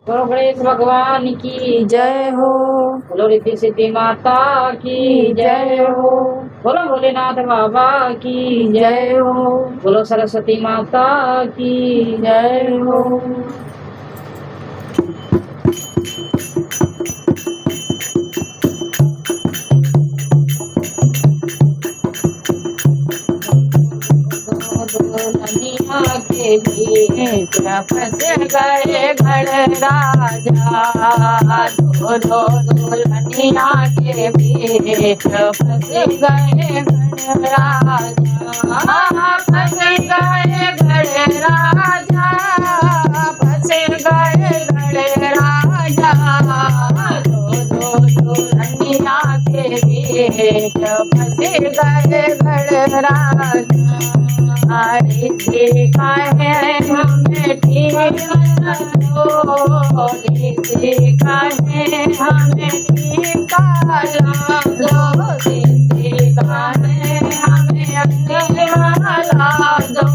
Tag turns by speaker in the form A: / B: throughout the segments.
A: बोलो गणेश भगवान की
B: जय हो।
A: बोलो रिद्धि सिद्धि माता की जय हो। बोलो भोलेनाथ बाबा की
B: जय हो।
A: बोलो सरस्वती माता की
B: जय हो।
A: दुल्हनिया के बीच
B: फंस गए घर राजा, दो दो दुल्हनिया के बीच फंस गए घर राजा, फंस गए घर राजा, फंस गए घर राजा, दो दो दुल्हनिया के बीच फंस गए घर राजा। देखा है हमें ठीक लो, देखा है हमें ठीक लो, देखा है हमें अपने वाला दो,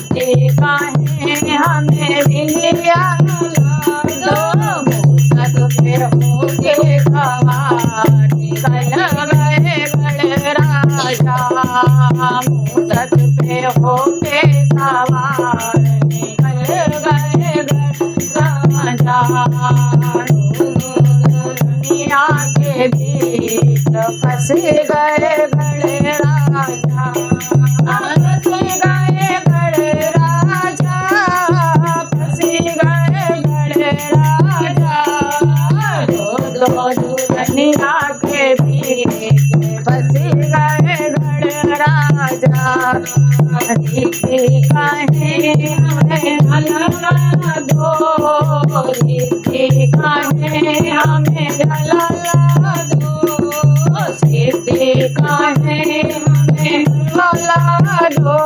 B: देखा है हमें लिया दो, मुसद पे होके सवार निकल गए बड़े राजा, मुसद पे होके सवार निकल गए राजा, दुनिया के बीच फंस गए बड़े राजा, फंस गए बड़े राजा, फंस गए बड़े राजा, दो दुनिया के बीच फंस गए बड़े राजा, देखा है हमें भला दो, देखा है हमें भला दो, देखा है हमें भला दो,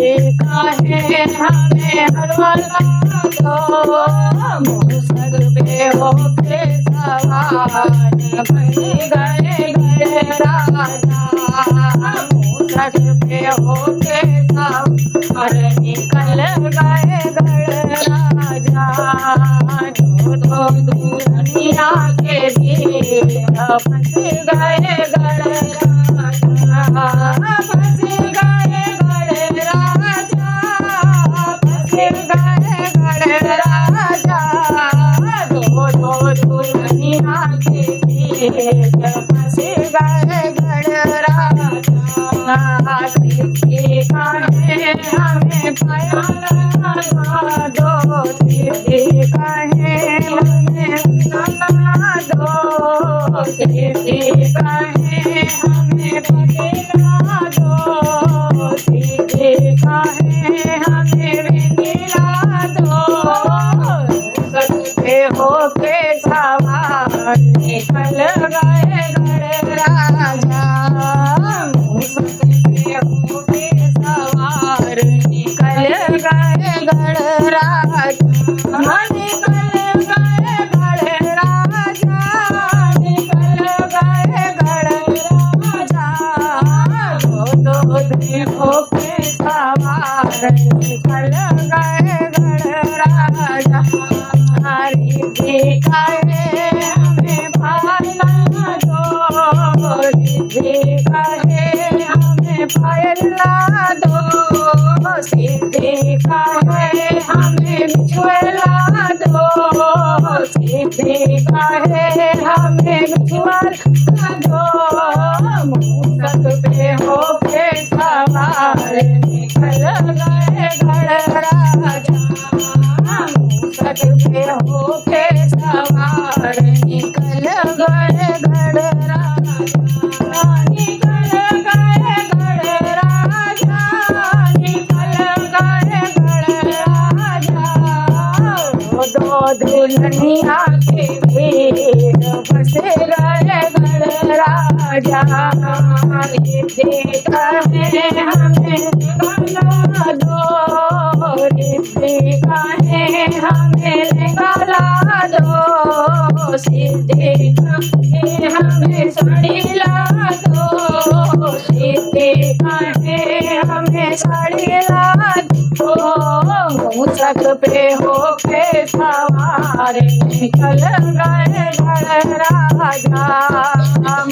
B: देखा है हमें भला दो, मुसद पे होके सवार बन गए घर राजा, मुसद पे होके सवार निकल गए घर राजा, दो दो दुनिया के बीच फंस गए घर राजा, फंस गए घर राजा, फंस गए घर राजा, दो दो दुनिया के बीच फंस गए घर राजा, देखा है हमें पाया दो, देखा है हमें सुना दो, देखा है हमें पकड़ा दो, देखा है हमें मिला दो, सकते होके सवार निकल गए घर राजा, सकते होके सवार निकल गए घर राजा, निकल गए घर राजा, निकल गए घर राजा, दो दिन होके सवार निकल गए घर राजा, देखा है हमें भाला दो, देखा है हमें पायला दो, देखा है हमें बिछुएला दो, देखा है हमें बिछुएला दो, मुसद पे होके सवार निकल गए घर राजा, मुसद पे होके सवार निकल गए घर राजा, निकल गए घर राजा, निकल गए घर राजा, दो दुल्हनिया के बीच फंस गए घर राजा, देखा है हमें भला दो, देखा है हमें निकाला दो, देखा है हमें साड़ी ला दो, देखा है हमें साड़ी ला दो, मुसद पे होके सवार निकल गए गढ़ राजा,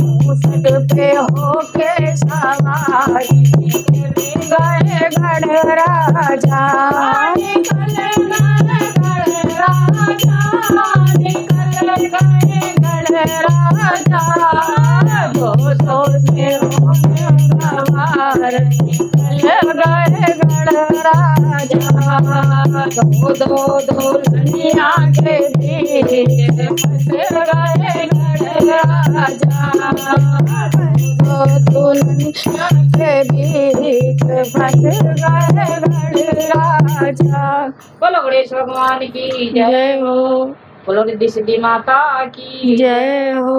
B: मूसक पे होके सवार निकल गए गढ़ राजा, निकल गए गढ़ राजा, निकल गए गढ़ राजा, दो दो में होके सवार निकल गए गढ़ राजा, दो दो दुल्हनिया के बीच फंस गए गढ़ राजा, दो दुल्हनिया के बीच फंस गए गढ़ राजा।
A: बोलो गणेश भगवान की जय,
B: जय हो,
A: बोलो रिद्धि सिद्धि माता की
B: जय हो।